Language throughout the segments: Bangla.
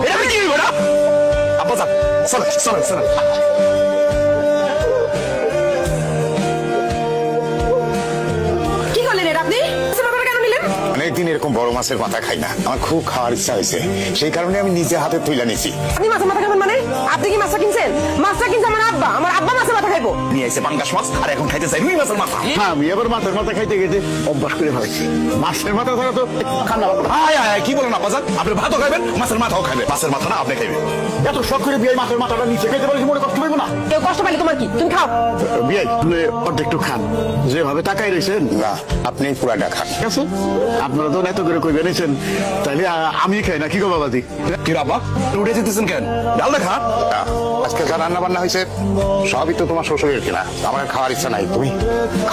এটা কি ওটা আব্বা যান চলেন চলেন চলেন কি করলেন এটা আপনি কেন নিলেন? অনেকদিন এরকম বড় মাছের মাথা খাই না, আমার খুব খাওয়ার ইচ্ছা হয়েছে, সেই কারণে আমি নিজে হাতে তুলে নিছি। আপনি মাছের মাথা খাবেন মানে? আপনি কি মাছটা কিনছেন? মাছটা কিনছে আমার আব্বা মাছের মাথা খাইবো। নিয়ে এসে পাঙ্গাস মাছ আর এখন খাইতে চাই রুই মাছের মাথা। হ্যাঁ, আমি এবার মাছের মাথা খাইতে গেছে অভ্যাস করে ফেলেছি। মাছের মাথা ছাড়া তো খান্না পাবো না। আয় আয় কি বলেন আব্বা যান, আপনি ভাতও খাবেন মাছের মাথাও খাবেন, মাছের মাথা না আপনি খাইবেন। এত শখ করে বিয়ে মাছের মাথাটা নিচে খাইতে পারি, মনে কষ্ট পাইবো না? কেউ কষ্ট পাইলে তোমার কি? তুমি খাও। বিয়ে অর্ধেক একটু খান, যেভাবে তাকাই রয়েছেন না আপনি পুরাটা খান। ঠিক আছে, আপনারা তো এত করে কই বেরিয়েছেন, তাইলে আমি খাই না কি গো বাবাজি? কি আব্বা উঠে যেতেছেন কেন? ডাল দেখা আজকে যা রান্না বান্না হয়েছে সবই তো তোমার শ্বশুরের কিনা, আমার আর খাওয়ার ইচ্ছা নাই। তুমি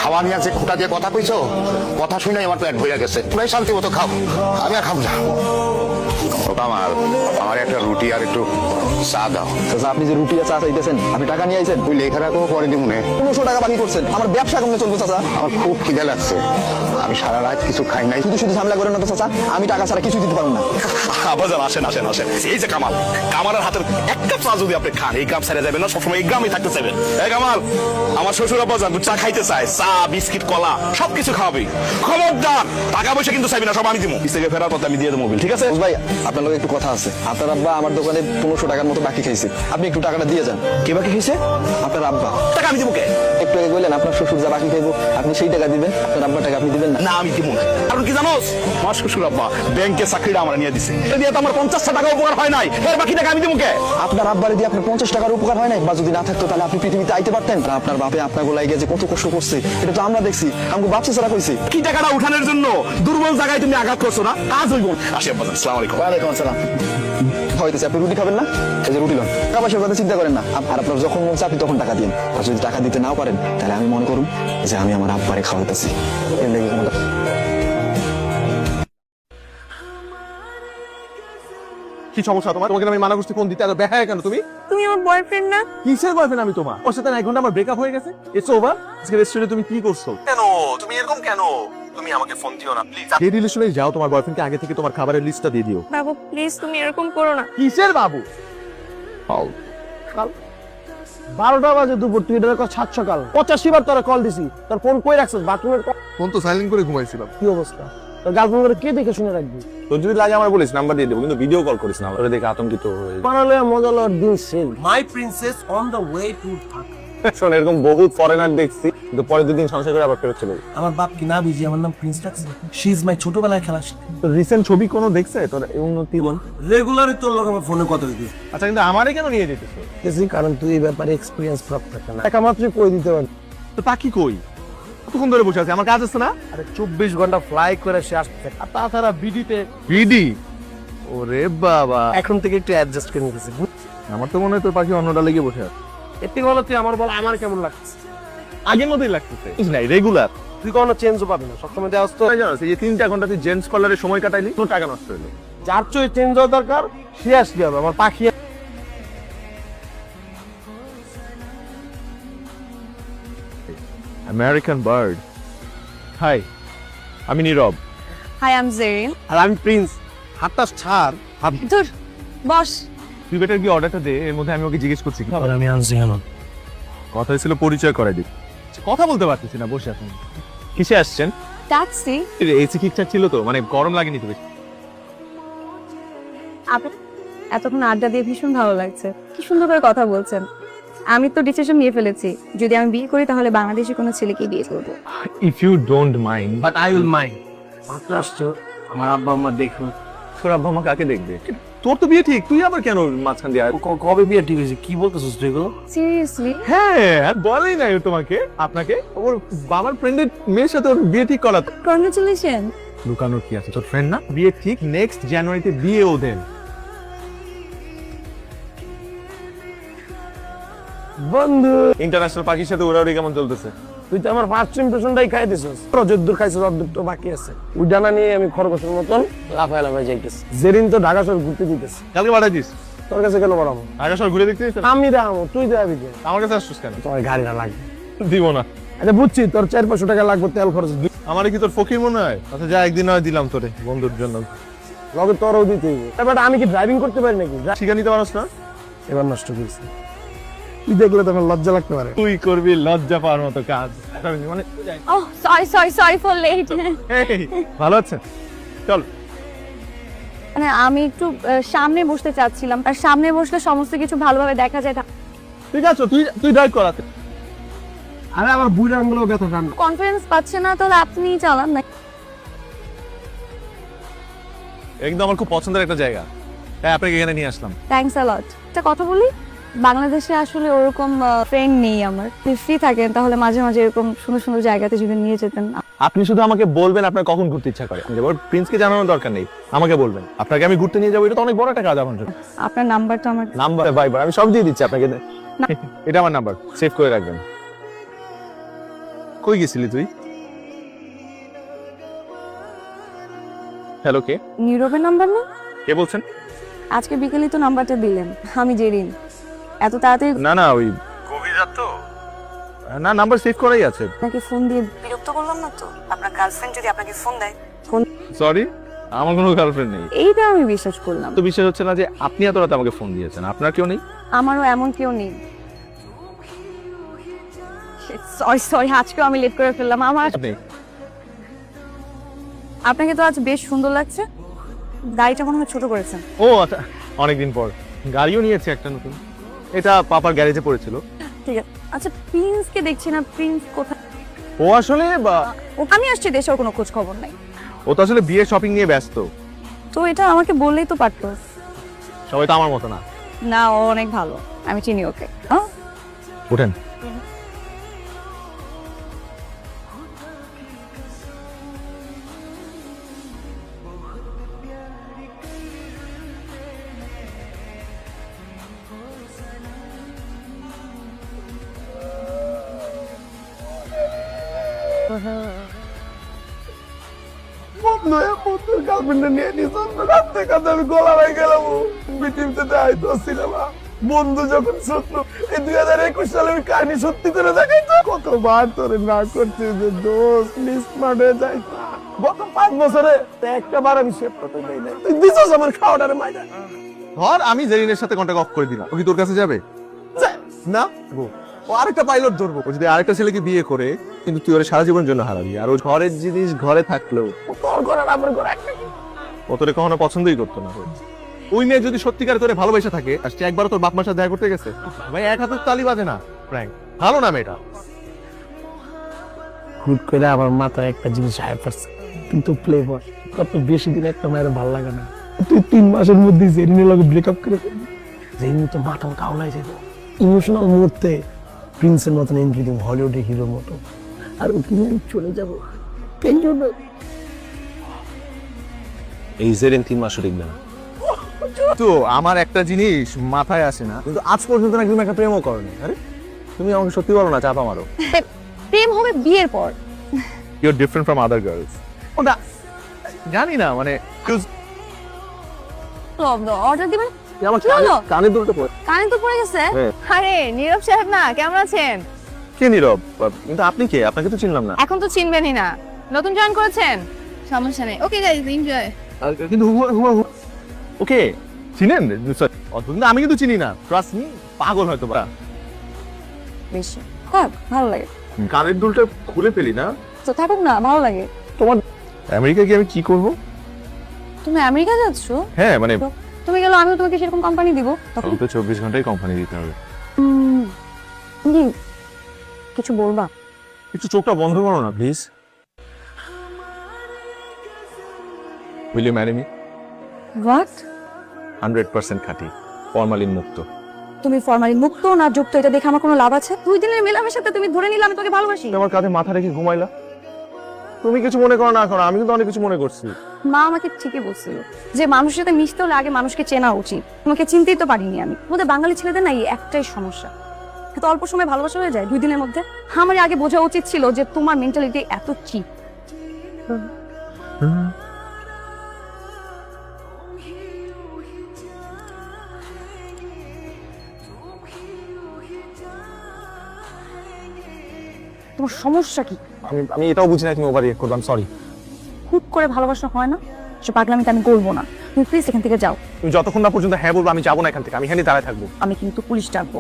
খাওয়া নিয়ে যে খুঁটা দিয়ে কথা কইছো, কথা শুনে আমার পেট ভরে গেছে। পুরাই শান্তি মতো খাও, আমি আর খাবো না। আমার একটা রুটি আর একটু চা দাও। আপনি যে রুটি আর চা চাইতেছেন, আপনি টাকা নিয়ে আইছেন? তুই লেখা রাখো, পরে দিব মনে। 1500 টাকা বাকি করছেন, আমার ব্যবসা কেমনে চলবে চাচা? আমার খুব খিদে লাগছে, আমি সারা রাত কিছু খাই নাই। শুধু শুধু ঝামেলা করেন না তো চাচা, আমি টাকা ছাড়া কিছু দিতে পারবো না। আব্বা যান আসেন আসেন আসেন, এই যে কামাল, কামালের হাতের এক কাপ চা যদি আপনি খান এই গ্রাম ছেড়ে যাবেন না, সবসময় এই গ্রামে থাকতে চাইবেন। এই কামাল, আমার শ্বশুর আব্বা যান চা খাইতে চায়, চা বিস্কিট কলা সবকিছু খাওয়াবি, খবরদার টাকা পয়সা কিন্তু চাইবি না, সব আমি দিব। পিস থেকে ফেরার পথে আমি দিয়ে দেবো মোবিল, ঠিক আছে? ভাই আপনার লোক একটু কথা আছে। আপনার আব্বা আমার দোকানে 1500 টাকার মতো বাকি খাইছে, আপনি একটু টাকাটা দিয়ে যান। কে বাকি খাইছে? আপনার আব্বা। টাকা আমি দিব কে? একটু আগে বললেন আপনার শ্বশুর যা বাকি খাইবো আপনি সেই টাকা দিবেন, আপনার আব্বার টাকা আপনি দিবেন না। না আমি দিব না, কারণ কি জানোস, আমার শ্বশুর আব্বা ব্যাংকে চাকরিটা আমার নিয়ে দিছে, এটা দিয়ে তো আমার 50 টাকা উপকার হয় নাই, এর বাকি টাকা আমি দিব কে? আপনার আব্বারে দিয়ে আপনার 50 টাকার উপকার হয় নাই, বা যদি না থাকতো তাহলে আপনি পৃথিবীতে আইতে পারতেন? আর আপনার বাপে আপনার গোলায় গিয়ে যে কত কষ্ট করছে এটা তো আমরা দেখছি, আমাকে বাপসে ছাড়া কইছে। কি টাকাটা উঠানোর জন্য দুর্বল জায়গায় তুমি আঘাত করছো না, কাজ হইব। আসি আব্বা যান, আসসালামু আলাইকুম। ওয়ালাইকুম আসসালাম। হইতেছে আপনি রুটি খাবেন না? এই যে রুটি লন, টাকা পয়সার কথা চিন্তা করেন না, আর আপনার যখন মন চায় আপনি তখন টাকা দিন। আর যদি টাকা দিতে নাও পারেন তাহলে আমি মনে করুন যে আমি আমার আব্বারে খাওয়াইতেছি, এর লেগে কোনো কি সমস্যা তোমার? তোমাকে আমি মানা করছি ফোন দিতে, আর বেহায়া কেন তুমি? তুমি আমার বয়ফ্রেন্ড না? কিসের বয়ফ্রেন্ড আমি তোমার? ওর সাথে 1 ঘন্টা আমার ব্রেকআপ হয়ে গেছে, ইটস ওভার। আজকে রেস্টুরেন্টে তুমি কি করছো? কেন তুমি এরকম কেন? তুমি আমাকে ফোন দিও না প্লিজ। এই রিলেশনে যাও, তোমার বয়ফ্রেন্ডকে আগে থেকে তোমার খাবারের লিস্টটা দিয়ে দিও। বাবু প্লিজ তুমি এরকম করো না। কিসের বাবু? কাল 12টা বাজে দুপুর, তুই এটা 7 সকাল 85 বার তোরা কল দিছি, তোর ফোন কই রাখছিস? বাথরুমের ফোন তো সাইলেন্ট করে ঘুমাইছিলাম। কি অবস্থা? তোর গার্লফ্রেন্ড করে কে দেখে শুনে রাখবি? তোর যদি লাগে আমার বলিস, নাম্বার দিয়ে দেবো, কিন্তু ভিডিও কল করিস না, ওরা দেখে আতঙ্কিত হয়ে। বানালে মজা লওয়ার দিন শেষ। My princess on the way to Dhaka. শোন, এরকম বহুত ফরেনার দেখছি, কিন্তু পরের 2 দিন সংসার করে আবার ফেরত চলে যায়। আমার বাপ কি না বুঝি আমার নাম প্রিন্স রাখছে? শি ইজ মাই ছোটবেলায় খেলা। তোর রিসেন্ট ছবি কোনো দেখছে তোর উন্নতি? বল। রেগুলারই তোর লোক আমার ফোনে কথা দিই। আচ্ছা, কিন্তু আমারে কেন নিয়ে যেতেছ? দেখছি কারণ তুই এই ব্যাপারে এক্সপিরিয়েন্স প্রাপ্ত না, একা মাত্র কই দিতে পারবি। তো পাখি কই? কতক্ষণ ধরে বসে আছে, আমার কাজ আছে না? আরে 24 ঘন্টা ফ্লাই করে সে আসছে, আর তাছাড়া বিডিতে বিডি? ওরে বাবা, এখন থেকে একটু অ্যাডজাস্ট করে নিতেছি। আমার তো মনে হয় তোর পাখি অন্যটা লেগে বসে আছে। এতে বলো তুই আমার বল আমার কেমন লাগছে? আগের মতোই লাগতেছে, নাই রেগুলার। তুই কোনো চেঞ্জও পাবি না, সবসময় দেওয়া তো। জানোস, এই যে 3টা ঘন্টা তুই জেন্টস কলারে সময় কাটাইলি, তোর টাকা নষ্ট হইলো। যার চয়ে চেঞ্জ হওয়া দরকার সে আসলে হবে। আমার পাখি আমেরিকান বার্ড। হাই, আমি Nirob. Hi I am Zerin. আর আমি প্রিন্স। হাতটা ছাড়। ধুর বস। তুই বেটার কি অর্ডারটা দে, এর মধ্যে আমি ওকে জিজ্ঞেস করছি কি আমি আনছি কেন? কথা ছিল, পরিচয় করাই দিই। কথা বলতে পারতেছি না, বসে আছেন। কিসে আসছেন? ট্যাক্সি। এসি ঠিকঠাক ছিল তো? মানে গরম লাগেনি তো বেশি? আপনি এতক্ষণ আড্ডা দিয়ে ভীষণ ভালো লাগছে, কি সুন্দর করে কথা বলছেন। আমি তো ডিসিশন নিয়ে ফেলেছি, যদি আমি বিয়ে করি তাহলে বাংলাদেশে কোনো ছেলেকে বিয়ে করবো। If you don't mind. But I will mind. মাত্র আসছো, আমার আব্বা আম্মা দেখুন। তোর আব্বা মা কাকে দেখবে? তোর তো বিয়ে ঠিক, তুই আবার কেন মাঝখান দিয়ে? কবে বিয়ে ঠিক হয়েছে? কি বলতেছিস তুই এগুলো? সিরিয়াসলি? হ্যাঁ, আর বলেই নাই ও তোমাকে, আপনাকে। ওর বাবার ফ্রেন্ডের মেয়ের সাথে ওর বিয়ে ঠিক করা। কংগ্রাচুলেশন। লুকানোর কি আছে? তোর ফ্রেন্ড না? বিয়ে ঠিক, নেক্সট জানুয়ারিতে বিয়ে ওদের। বন্ধু ইন্টারন্যাশনাল পাখির সাথে উড়াউড়ি কেমন চলতেছে? তুই তো আমার ফার্স্ট ইমপ্রেশনটাই খাই দিছিস। যদ্দূর খাইছিস অর্ধেক তো বাকি আছে। ওই ডানা নিয়ে আমি খরগোশের মতন লাফায় লাফায় যাইতেছি। জেরিন তো ঢাকা শহর ঘুরতে দিতেছে। কালকে পাঠাই দিস। তোর কাছে কেন বাড়াবো? ঢাকা শহর ঘুরে দেখতে দিস? আমি দেখাবো, তুই দেখাবি কে? আমার কাছে আসছিস কেন? তোমার গাড়িটা লাগবে। দিব না। আচ্ছা বুঝছি, তোর 400-500 টাকা লাগবে তেল খরচ। আমার কি তোর ফকির মনে হয়? আচ্ছা যা, একদিন হয় দিলাম তোরে বন্ধুর জন্য। লগে তোরও দিতে হইব। তারপর আমি কি ড্রাইভিং করতে পারি নাকি? শিখা নিতে পারছ না? এবার নষ্ট করেছি। তুই দেখলে তখন লজ্জা লাগতে পারে। তুই করবি লজ্জা পাওয়ার মতো কাজ। মানে ওহ সরি ফর লেট। এই, ভালো আছেন? চল। মানে আমি একটু সামনে বসতে চাচ্ছিলাম, আর সামনে বসলে সমস্ত কিছু ভালোভাবে দেখা যায়। ঠিক আছে, তুই ড্রাইভ করাতে। আরে আমার বুড়ি আঙ্গুলো ব্যথা টান। কনফিডেন্স পাচ্ছে না, তাহলে আপনি চালান না। একদম আমার খুব পছন্দের একটা জায়গা, তাই আপনাকে এখানে নিয়ে আসলাম। থ্যাঙ্কস আ লট। একটা কথা বলি, বাংলাদেশে আসলে ওরকম ফ্রেন্ড নেই আমার। যদি ফ্রি থাকেন তাহলে মাঝে মাঝে এরকম সুন্দর সুন্দর জায়গাতে যদি নিয়ে যেতেন। আপনি শুধু আমাকে বলবেন আপনার কখন ঘুরতে ইচ্ছা করে। এবার প্রিন্সকে জানানোর দরকার নেই, আমাকে বলবেন। আপনাকে আমি ঘুরতে নিয়ে যাবো, এটা তো অনেক বড় একটা কাজ আমার জন্য। আপনার নাম্বারটা আমার নাম্বার ভাইবার আমি সব দিয়ে দিচ্ছি আপনাকে। না। এটা আমার নাম্বার, সেভ করে রাখবেন। কই গেছিলি তুই? হ্যালো, কে? নীরবের নাম্বার না? কে বলছেন? আজকে বিকেলে তো নাম্বারটা দিলেন। আমি জেরিন। এত তাড়াতাড়ি না ওই গভীর রাত তো, না নাম্বার সেভ করাই আছে। আপনাকে ফোন দিয়ে বিরক্ত করলাম না তো? আপনার গার্লফ্রেন্ড যদি আপনাকে ফোন দেয়, ফোন সরি, আমার কোনো গার্লফ্রেন্ড নেই। এইটা আমি বিশ্বাস করলাম। তো বিশ্বাস হচ্ছে না যে আপনি এত রাতে আমাকে ফোন দিয়েছেন। আপনার কেউ নেই? আমারও এমন কেউ নেই। সরি আজকেও আমি লেট করে ফেললাম। নেই। আপনাকে তো আজ বেশ সুন্দর লাগছে। দাড়িটা মনে হয় ছোট করেছেন। ও আচ্ছা, অনেকদিন পর গাড়িও নিয়েছে একটা নতুন। এটা পাপার গ্যারেজে পড়েছিল। ঠিক আছে। আচ্ছা প্রিন্সকে দেখছি না, প্রিন্স কোথায়? ও আসলে আমি আসছি দেশে, ওর কোনো খোঁজ খবর নাই। ও তো আসলে বিয়ে শপিং নিয়ে ব্যস্ত। তো এটা আমাকে বললেই তো পারতো। সবাই তো আমার মতো না। না, ও অনেক ভালো, আমি চিনি ওকে। হ্যাঁ ওঠেন। বন্ধুর গার্লফ্রেন্ড নিয়ে নিয়েছেন রাত্রে কাছে আমি গলা হয়ে গেলাম। পৃথিবীতে যাইতো সিনেমা বন্ধু যখন সত্য। এই 2021 সালে আমি কাহিনী সত্যি করে দেখাই তো কতবার তোরে না করছি যে দোস্ত স্মার্ট হয়ে যাই। গত 5 বছরে একটা বার আমি সেভ করতে দেই নাই। তুই দিছস আমার খাওয়াটারে মাইরা। ধর আমি জেরিনের সাথে কন্টাক্ট অফ করে দিলাম, ও কি তোর কাছে যাবে? না, ও আরেকটা পাইলট ধরবো। ও যদি আরেকটা ছেলেকে বিয়ে করে, কিন্তু তুই ওর সারা জীবনের জন্য হারাবি। আর ও ঘরের জিনিস ঘরে থাকলেও তোর ঘরে আর আমার ঘরে একটা। ও তোরে কখনো পছন্দই করতো না। ওই মেয়ে যদি সত্যিকার তোরে ভালোবাসা থাকে, আর সে একবারও তোর বাপ মার সাথে দেখা করতে গেছে, ভাই এক হাতে তালি বাজে না। ফ্র্যাঙ্ক ভালো না মেয়েটা। হুট করে আমার মাথায় একটা জিনিস আয় পড়ছে, কিন্তু ফ্লেভার কত বেশি দিন একটা মায়ের ভালো লাগে না। তুই 3 মাসের মধ্যে জেরিনের লগে ব্রেকআপ করে ফেলবি। জেরিন তো মাথা কাউলাই যাবে। ইমোশনাল মুহূর্তে প্রিন্সের মতন এন্ট্রি দিব, হলিউডের হিরোর মতো। আর ওকে নিয়ে আমি চলে যাবো। কেন জন্য? এই জেরিন 3 মাসও টিকবে না। তো আমার একটা জিনিস মাথায় আসে না, কিন্তু আজ পর্যন্ত না তুমি একটা প্রেমও করনি। আরে তুমি আমাকে সত্যি বলো না, চাপা মারো। প্রেম হবে বিয়ের পর। You are different from other girls. ওটা জানি না, মানে অর্ডার দিবেন? আমার কি হলো? কানে দুলতে পড়ে। কানে তো পড়ে গেছে। হ্যাঁ। আরে নীরব সাহেব না, কেমন আছেন? কে নীরব? কিন্তু আপনি কে? আপনাকে তো চিনলাম না। এখন তো চিনবেনই না, নতুন জয়েন করেছেন। সমস্যা নেই, ওকে গাইস এনজয়। কিন্তু ওকে চিনেন? কিন্তু আমি কিন্তু চিনি না। ট্রাস্ট মি, পাগল হয়তো বা। বেশি হ্যাঁ ভালো লাগে। কানের দুলটা খুলে ফেলি না? তো থাকুক না, ভালো লাগে। তোমার আমেরিকা গিয়ে আমি কি করব? তুমি আমেরিকা যাচ্ছ? হ্যাঁ মানে তুমি গেলে আমিও তোমাকে সেরকম কোম্পানি দিব। তখন তো 24 ঘন্টাই কোম্পানি দিতে হবে। কি কিছু বলবা? একটু চোখটা বন্ধ করো না please. Will you marry me? What? 100% খাঁটি, ফরমালিন মুক্ত। তুমি ফরমালিন মুক্ত না যুক্ত এটা দেখে আমার কোনো লাভ আছে? 2 দিনের মেলামেশাতে তুমি ধরে নিলে আমি তোকে ভালোবাসি। আমার কাঁধে মাথা রেখে ঘুমাইলা। তুমি কিছু মনে করো না করো, আমি কিন্তু অনেক কিছু মনে করছি। মা আমাকে ঠিকই বলছিল যে মানুষের সাথে মিশতে হলে আগে মানুষকে চেনা উচিত। তোমাকে চিনতেই তো পারিনি আমি। আমাদের বাঙালি ছেলেদের না এই একটাই সমস্যা, এত অল্প সময় ভালোবাসা হয়ে যায় 2 দিনের মধ্যে। আমার আগে বোঝা উচিত ছিল যে তোমার মেন্টালিটি এত চিপ। তোমার সমস্যা কি? আমি এটাও বুঝি না তুমি ওভার রিঅ্যাক্ট করবে। সরি। হুট করে ভালোবাসা হয় না, সে পাগলামিতে আমি করবো না। তুমি প্লিজ এখান থেকে যাও। তুমি যতক্ষণ না পর্যন্ত হ্যাঁ বলবো আমি যাবো না এখান থেকে, আমি এখানে দাঁড়ায় থাকবো। আমি কিন্তু পুলিশ ডাকবো।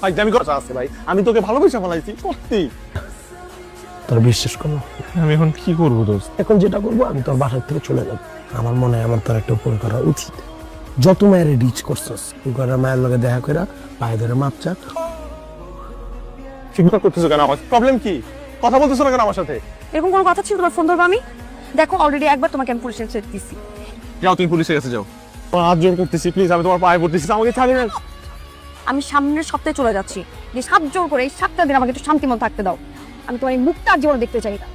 ভাই আমি কথা আছে ভাই, আমি তোকে ভালোবেসে ফেলাইছি সত্যি। তোর বিশ্বাস করো, আমি এখন কি করবো দোস্ত? এখন যেটা করবো আমি তোর বাসার থেকে চলে যাবো। আমার মনে হয় আমার তোর একটা উপর করা উচিত। যত মায়ের রিচ করছস ঘরের মায়ের লগে দেখা করে পায়ে ধরে মাপ চাক। চিন্তা করতেছো কেন? আমার প্রবলেম কি? কথা বলতেছো না কেন আমার সাথে? এরকম কোনো কথা ছিল তোমার ফোন ধরবো আমি? দেখো অলরেডি একবার তোমাকে আমি পুলিশের কাছে দিছি। যাও তুমি পুলিশের কাছে যাও। তোমার হাত জোর করতেছি প্লিজ, আমি তোমার পায়ে পড়তেছি, আমাকে ছাড়ি না। আমি সামনের সপ্তাহে চলে যাচ্ছি, যে 7 জোর করে এই 7টা দিন আমাকে একটু শান্তিমত থাকতে দাও। আমি তোমার এই মুখটা আর জীবনে দেখতে চাই না।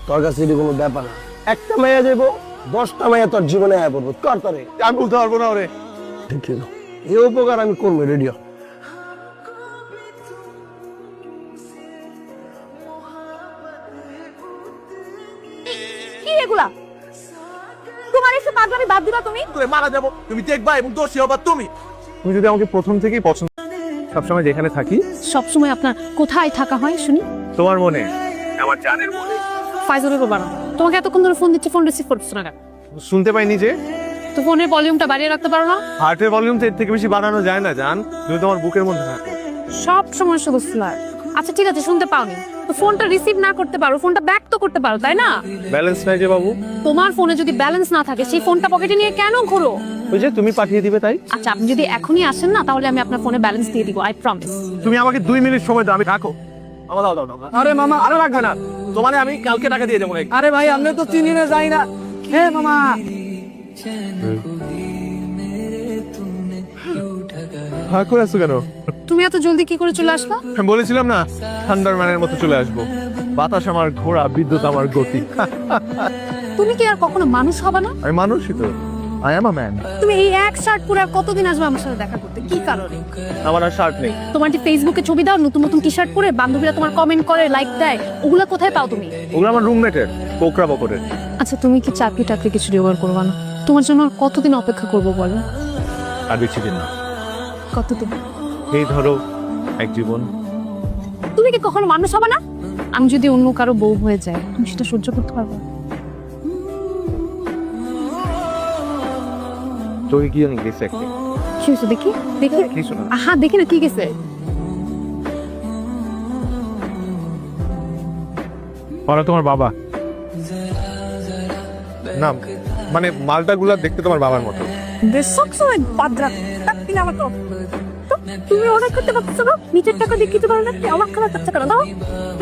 তোর কাছে এটি কোনো ব্যাপার না। একটা মাইয়া যাবো, 10টা মাইয়া তোর জীবনে আয় পড়বো। কর তোরে, আমি বলতে পারবো না ওরে। ঠিক আছে, এই উপকার আমি করবো। রেডিও কি এগুলা? তোমার এসে পাগলামি বাদ দিবা তুমি? তোরে মারা যাবো, তুমি দেখবা এবং দোষী হবা তুমি। তুমি যদি আমাকে প্রথম থেকেই পছন্দ, সবসময় যেখানে থাকি সবসময় আপনার কোথায় থাকা হয় শুনি? তোমার মনে, আমার জানের মনে। ফাইজলের বাবা, তোমাকে এতক্ষণ ধরে ফোন দিচ্ছে, ফোন রিসিভ করছো না কেন? শুনতে পাইনি যে? তো ফোনের ভলিউমটা বাড়িয়ে রাখতে পারো না? হার্টের ভলিউম তো এর থেকে বেশি বাড়ানো যায় না জান, তুমি তোমার বুকের মধ্যে থাকো। সব সময় শুধু ফ্লার। আচ্ছা ঠিক আছে, শুনতে পাওনি তো ফোনটা রিসিভ না করতে পারো, ফোনটা ব্যাক তো করতে পারো তাই না? ব্যালেন্স নাই যে বাবু। তোমার ফোনে যদি ব্যালেন্স না থাকে সেই ফোনটা পকেটে নিয়ে কেন ঘোরো? ওই যে তুমি পাঠিয়ে দিবে তাই। আচ্ছা আপনি যদি এখনই আসেন না তাহলে আমি আপনার ফোনে ব্যালেন্স দিয়ে দিব, আই প্রমিস। তুমি আমাকে 2 মিনিট সময় দাও, আমি রাখো। আমার দাও দাও দাও। আরে মামা, আরে রাখবে না, তোমারে আমি কালকে টাকা দিয়ে দেবো। আরে ভাই আমরা তো চিনি না, যাই না। হে মামা, হ্যাঁ করে আসছো কেন? তুমি এত জলদি কি করে চলে আসলা? আমি বলেছিলাম না থান্ডারম্যানের মতো চলে আসবো। বাতাস আমার ঘোড়া, বিদ্যুৎ আমার গতি। তুমি কি আর কখনো মানুষ হবে না? আমি মানুষই তো, আই এম আ ম্যান। তুমি এই এক শার্ট পরে আর কতদিন আসবে আমার সাথে দেখা করতে? কি কারণে? আমার আর শার্ট নেই। তোমার যে ফেসবুকে ছবি দাও নতুন নতুন টি শার্ট পরে, বান্ধবীরা তোমার কমেন্ট করে, লাইক দেয়, ওগুলা কোথায় পাও তুমি? ওগুলো আমার রুমমেটের, কোকরা বকরের। আচ্ছা তুমি কি চাকরি টাকরি কিছু জোগাড় করবা না? তোমার জন্য আর কতদিন অপেক্ষা করবো বলো? আর বেশি দিন না, কতদিন? এই ধরো এক জীবন। তুমি কি কখনো মানুষ হবে না? আমি যদি অন্য কারো বউ হয়ে যাই তুমি সেটা সহ্য করতে পারবে? তোকে কি জানি গেছে একটা কি হয়েছে দেখি? দেখি কিছু না। হ্যাঁ দেখি না কি গেছে? ওরা তোমার বাবা না, মানে মালটা গুলা দেখতে তোমার বাবার মতো। সবসময় বাদরা তাকিয়ে আমার তো তুমি অর্ডার করতে পারছো না, নিজের টাকা দিয়ে কিছু পারো না, আমার খাবার খরচা করো দাও,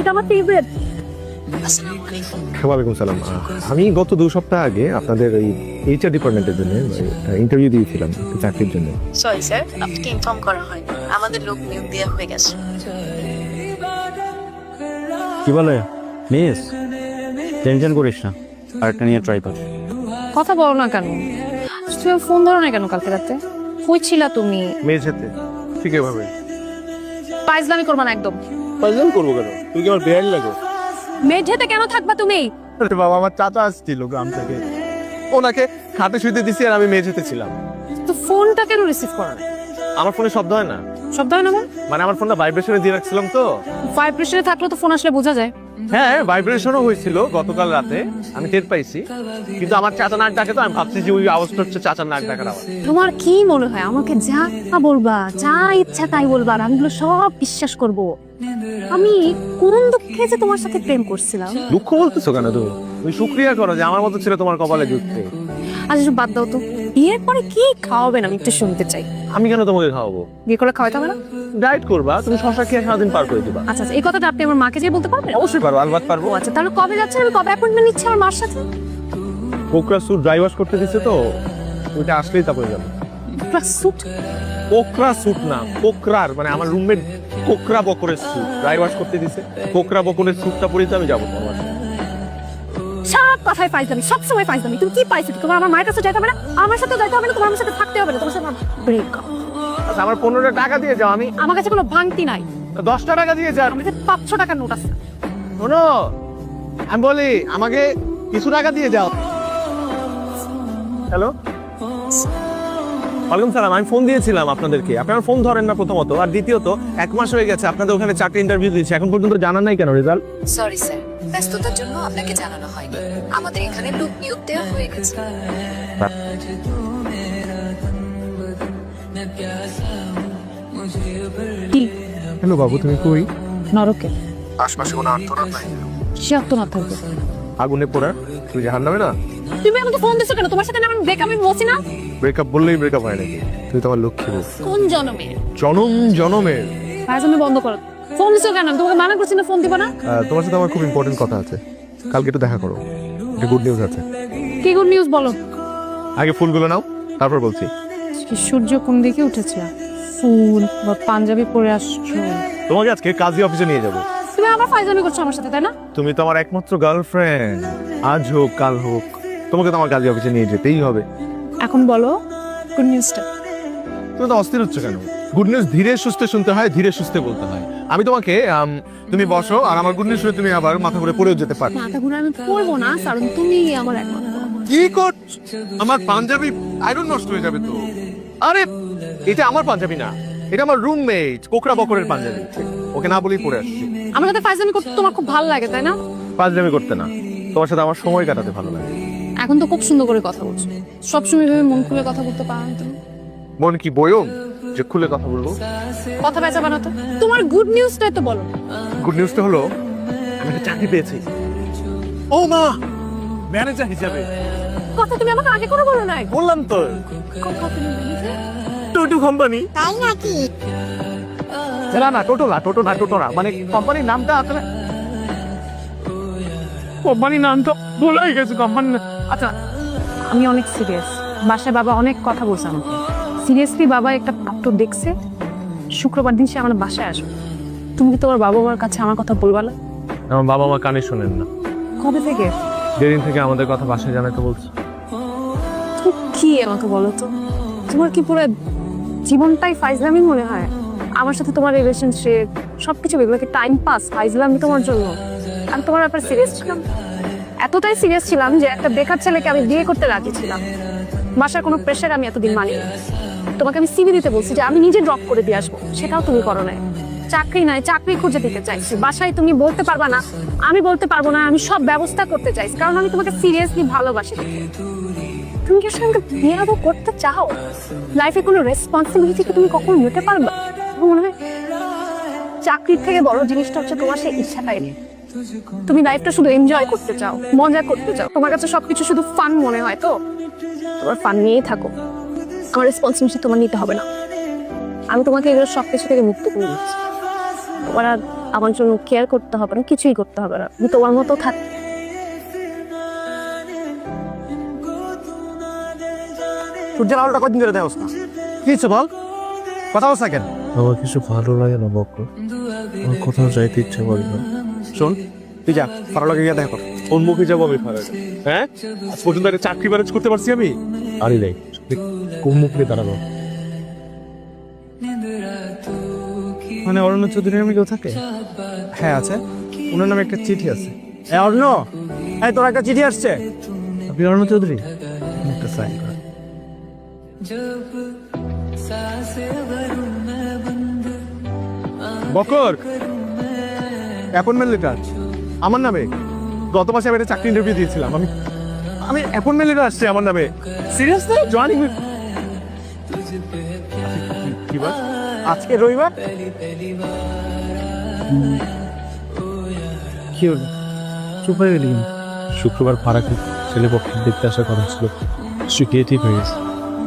এটা আমার ফেভারিট। ওয়ালাইকুম সালাম। আমি গত 2 সপ্তাহ আগে আপনাদের ওই এইচআর ডিপার্টমেন্টের জন্য ইন্টারভিউ দিয়েছিলাম চাকরির জন্য। সরি স্যার, আপনাকে ইনফর্ম করা হয়নি, আমাদের লোক নিয়োগ দেওয়া হয়ে গেছে। কি বলে মিস, টেনশন করিস না, আরেকটা নিয়ে ট্রাই কর। কথা বলো না কেন? তুমি ফোন ধরো না কেন কালকে রাতে? কই ছিলা তুমি? মেয়ে যেতে ঠিক এভাবে পাইজলামি করবা না একদম। পাজল করবো কেন? তুই কি আমার বেয়ার লাগো? মেঝেতে কেন থাকবা তুমি? আরে বাবা, আমার চাচা আসছিল গ্রাম থেকে, ওনাকে খাটে শুইতে দিছি আর আমি মেয়ে যেতে ছিলাম। তো ফোনটা কেন রিসিভ করো না? আমার ফোনে শব্দ হয় না, শব্দ হয় না? মানে আমার ফোনটা ভাইব্রেশনে দিয়ে রাখছিলাম তো। ভাইব্রেশনে থাকলে তো ফোন আসলে বোঝা যায়। হ্যাঁ ভাইব্রেশনও হয়েছিল গতকাল রাতে, আমি টের পাইছি, কিন্তু আমার চাচা নাক ডাকে তো আমি ভাবছি যে ওই আওয়াজটা হচ্ছে চাচার নাক ডাকার আওয়াজ। তোমার কি মনে হয় আমাকে যা বলবা, যা ইচ্ছা তাই বলবা আর আমি এগুলো সব বিশ্বাস করব? আমি কোন দুঃখে যে তোমার সাথে প্রেম করছিলাম। দুঃখ বলতেছো কেন তুমি? তুমি শুকরিয়া করো যে আমার মতো ছিল তোমার কপালে জুটতে। আচ্ছা সব বাদ দাও তো, বিয়ের পরে কি খাওয়াবেন আমি একটু শুনতে চাই। আমি কেন তোমাকে খাওয়াবো? বিয়ে করে খাওয়াইতে হবে না? ডায়েট করবা, তুমি শশা খেয়ে সারাদিন পার করে দিবা। আচ্ছা আচ্ছা, এই কথাটা আপনি আমার মাকে যেয়ে বলতে পারবেন? অবশ্যই পারবো, আলবাত পারবো। ও আচ্ছা, তাহলে কবে যাচ্ছেন? আমি কবে অ্যাপয়েন্টমেন্ট নিচ্ছি আমার মার সাথে? কোকরা স্যুট ড্রাই ওয়াশ করতে দিছে তো, ওইটা আসলেই তারপরে যাবো। স্যুট? কোকরা স্যুট না, কোকরার মানে আমার রুমমেট কোকরা বকরের স্যুট ড্রাই ওয়াশ করতে দিছে। কোকরা বকরের স্যুটটা পরে তো আমি যাবো তোমার সাথে। সব কথায় ফাইজলামি, সবসময় ফাইজলামি। তুমি কি পাইছো? তোমার আমার মায়ের কাছে যাইতে হবে না, আমার সাথে যাইতে হবে না, তোমার আমার সাথে থাকতে হবে না, তোমার সাথে ব্রেকআপ। আচ্ছা আমার 15 টাকা দিয়ে যাও, আমি আমার কাছে কোনো ভাঙতি নাই। 10 টাকা দিয়ে যাও। আমার কাছে 500 টাকার নোট আছে। শোনো, আমি বলি আমাকে কিছু টাকা দিয়ে যাও। হ্যালো ওয়ালাইকুম সালাম। আমি ফোন দিয়েছিলাম আপনাদেরকে, আপনারা ফোন ধরেন না প্রথমত, আর দ্বিতীয়ত 1 মাস হয়ে গেছে আপনাদের ওখানে চাকরি ইন্টারভিউ দিয়েছি, এখন পর্যন্ত জানান নাই কেন রেজাল্ট? সরি স্যার, ব্যস্ততার জন্য আপনাকে জানানো হয়নি। আমাদের এখানে লোক নিয়োগ দেওয়া হয়ে গেছে। কি হ্যালো বাবু, তুমি কই? নরকে আশপাশে কোনো আত্মরাত নাই? সে আত্মনাথ থাকবে। আগুনে পোড়া তুই জাহান্নামে না? তুমি আমাকে ফোন দিছো কেন? তোমার সাথে না আমি ব্রেকআপে বলছি না? ব্রেকআপ বললেই ব্রেকআপ হয় নাকি? তুই তো আমার লক্ষ্মী বউ। কোন জনমে? জনমের। ফাইজলামি বন্ধ করো। ফোন দিছো কেন? আমি তোমাকে মানা করছি না ফোন দিবা না। তোমার সাথে আমার খুব ইম্পর্টেন্ট কথা আছে, কালকে একটু দেখা করো, একটা গুড নিউজ আছে। কি গুড নিউজ বলো? আগে ফুলগুলো নাও, তারপর বলছি। সূর্য কোন দিকে উঠেছে? ফুল বা পাঞ্জাবি পরে আসছো? তোমাকে আজকে কাজী অফিসে নিয়ে যাবো। তুমি আবার ফাইজলামি করছো আমার সাথে, তাই না? তুমি তো আমার একমাত্র গার্লফ্রেন্ড, আজ হোক কাল হোক তোমাকে তো আমার কাজী অফিসে নিয়ে যেতেই হবে। এখন বলো গুড নিউজটা। তুমি তো অস্থির হচ্ছে কেন? গুড নিউজ ধীরে সুস্থে শুনতে হয়, ধীরে সুস্থে বলতে হয়। আমি তোমাকে তুমি বসো, আর আমার গুড নিউজ শুনে তুমি আবার মাথা ঘুরে পড়েও যেতে পারো। মাথা ঘুরে আমি পড়বো না, কারণ তুমি আমার একমাত্র। কি করছ? আমার পাঞ্জাবি আয়রন নষ্ট হয়ে যাবে তো। আরে এটা আমার পাঞ্জাবি না, এটা আমার রুমমেট কোকড়া বকরের পাঞ্জাবি, ওকে না বলেই পরে আসছি। আমার সাথে ফাইজলামি করতে তোমার খুব ভালো লাগে, তাই না? পাঞ্জাবি করতে না, তোমার সাথে আমার সময় কাটাতে ভালো লাগে। এখন তো খুব সুন্দর করে কথা বলছো, সবসময় ভেবে মন খুলে কথা বলতে পারো না তুমি। মন কি বয়ম যে খুলে কথা বলবো? কথা বেচা বানাতো। তোমার গুড নিউজটাই তো বলো। গুড নিউজটা হলো আমি একটা চাকরি পেয়েছি। ও মা, ম্যানেজার হিসাবে। কথা তুমি আমাকে আগে করে বলো নাই। বললাম তো, কথা তুমি বলেছে। টোটো কোম্পানি। তাই নাকি? না না, টোটো না, মানে কোম্পানির নামটা আসলে কোম্পানির নামটা ভুলাই গেছে কোম্পানি। আচ্ছা, আমি অনেক সিরিয়াস। বাসায় বাবা অনেক কথা বলছে আমাকে। সিরিয়াসলি বাবা একটা পাত্র দেখছে, শুক্রবার দিন সে আমার বাসায় আসবে। তুমি কি তোমার বাবা মার কাছে আমার কথা বলবা না? আমার বাবা মা কানে শোনেন না। কবে থেকে? যেদিন থেকে আমাদের কথা বাসায় জানাতে বলছে। তুমি কি আমাকে বলো তো, তোমার কি পুরো জীবনটাই ফাইজলামি মনে হয়? আমার সাথে তোমার রিলেশনশিপ সবকিছু এগুলোকে টাইম পাস, ফাইজলামি তোমার জন্য? আমি তোমার ব্যাপারে সিরিয়াস ছিলাম, এতটাই সিরিয়াস ছিলাম যে একটা বেকার ছেলেকে আমি বিয়ে করতে রাজি ছিলাম। বাসার কোনো প্রেশার আমি এতদিন মানিনি। তোমাকে আমি সিভি দিতে বলছি যে আমি নিজে ড্রপ করে দিয়ে আসবো, সেটাও তুমি করো নাই। চাকরি নাই, চাকরি খুঁজে দিতে চাইছি। বাসায় তুমি বলতে পারবা না, আমি বলতে পারবো না, আমি সব ব্যবস্থা করতে চাইছি, কারণ আমি তোমাকে সিরিয়াসলি ভালোবাসি। তুমি কি আসলে আমাকে বিয়ে আদৌ করতে চাও? লাইফে কোনো রেসপন্সিবিলিটি কি তুমি কখনো নিতে পারবা? আমার মনে হয় চাকরির থেকে বড় জিনিসটা হচ্ছে তোমার সেই ইচ্ছাটাই নেই। তুমি লাইফটা শুধু এনজয় করতে চাও, মজা করতে চাও। তোমার কাছে সবকিছু শুধু ফান মনে হয়, তো তোমার ফান নিয়েই থাকো। আমার রেসপন্সিবিলিটি তোমার নিতে হবে না। আমি তোমাকে এগুলো সবকিছু থেকে মুক্ত করে দিচ্ছি। তোমার আর আমার জন্য কেয়ার করতে হবে না, কিছুই করতে হবে না। আমি তোমার মতো থাক। সূর্যের আলোটা কদিন ধরে দেওস না? কি হচ্ছে বল, কথা বলছ কেন? আমার কিছু ভালো লাগে না বকর, আমার কোথাও যাইতে ইচ্ছা করে না। শোন, তুই যা ফারালাকে গিয়ে দেখা কর। কোন মুখে যাবো আমি ফারাজ? হ্যাঁ, আজ পর্যন্ত একটা চাকরি ম্যানেজ করতে পারছি আমি? আরে নাই, কোন মুখে দাঁড়াবো? মানে অরণ্য চৌধুরীর নামে কেউ থাকে? হ্যাঁ আছে, ওনার নামে একটা চিঠি আছে। অরণ্য, এই তোর একটা চিঠি আসছে। আপনি অরণ্য চৌধুরী? একটা সাইন কর। বকর, অ্যাপয়েন্টমেন্ট লেটার আমার নামে। গত মাসে আমি একটা চাকরি ইন্টারভিউ দিয়েছিলাম, আমি অ্যাপয়েন্টমেন্ট লেটার আসছে আমার নামে। Seriously joining? কি বার? আজকে রবিবার। কি হলো, চুপ হয়ে গেলি? শুক্রবার ফারাকে ছেলে পক্ষে দেখতে আসার কথা ছিল, সে ক্রিয়েটিভ হয়ে গেছে।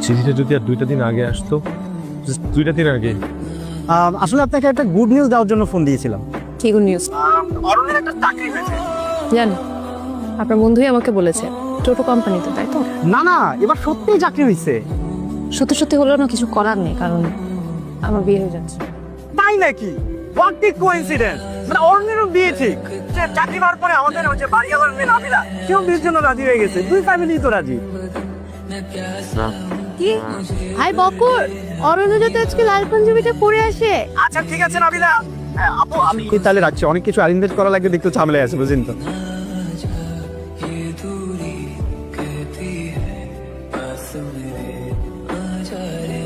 চিঠিটা যদি আর 2টা দিন আগে আসতো, just 2টা দিন আগে। আসলে আপনাকে একটা গুড নিউজ দেওয়ার জন্য ফোন দিয়েছিলাম। কি গুড নিউজ? অরণ্যের একটা চাকরি হয়েছে। জানি, আপনার বন্ধুই আমাকে বলেছে, টোটো কোম্পানিতে, তাই তো? না না, এবার সত্যিই চাকরি হয়েছে। সত্যি সত্যি হলেও না কিছু করার নেই, কারণ আমার বিয়ে হয়ে যাচ্ছে। তাই নাকি? What a coincidence! মানে অরণ্যেরও বিয়ে ঠিক। যে চাকরি পাওয়ার পরে আমাদের যে বাড়িওয়ালার মেয়ে নাবিলা, সেও বিয়ের জন্য রাজি হয়ে গেছে। দুই ফ্যামিলি তো রাজি। কি? হাই বকর, অরণ্য যাতে আজকে লাল পাঞ্জাবিটা পরে আসে। আচ্ছা ঠিক আছে নাবিলা, আপু আমি তাহলে রাখছি। অনেক কিছু অ্যারেঞ্জ করা লাগবে, দেখতে ঝামেলায় আছে, বুঝলেন তো? दूरी कहती है पास मेरे आ जा रे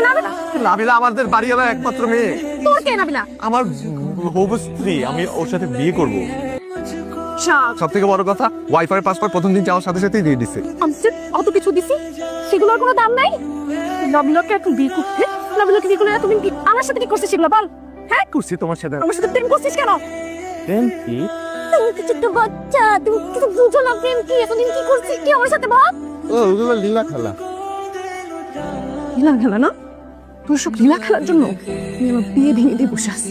হচ্ছে নাবিলা? নাবিলা আমাদের বাড়িওয়ালা একমাত্র মেয়ে। তোর কে নাবিলা? আমার হবু স্ত্রী, আমি ওর সাথে বিয়ে করব। সব থেকে বড় কথা, ওয়াইফাই পাসওয়ার্ড প্রথম দিন যাওয়ার সাথে সাথেই দিয়ে দিছে। আমি যে অত কিছু দিছি, সেগুলোর কোনো দাম নাই? নাবিলাকে এখন বিয়ে করতে, নাবিলাকে বিয়ে করলে তুমি কি আমার সাথে কি করছিস সেগুলো বল? হ্যাঁ, করছি তোমার সাথে। আমার সাথে প্রেম করছিস কেন? প্রেম কি? তুমি কিছু একটা বাচ্চা, তুমি কিছু বুঝো না প্রেম কি? এতদিন কি করছিস কি আমার সাথে বল? ও ওগুলো লীলা খেলা। লীলা খেলা না? তোর সব লীলা খেলার জন্য আমি আমার বিয়ে ভেঙে দিয়ে বসে আছি।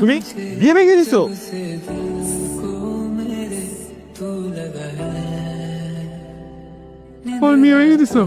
তুমি বিয়ে ভেঙে দিছো? বিয়ে ভেঙে দিছো?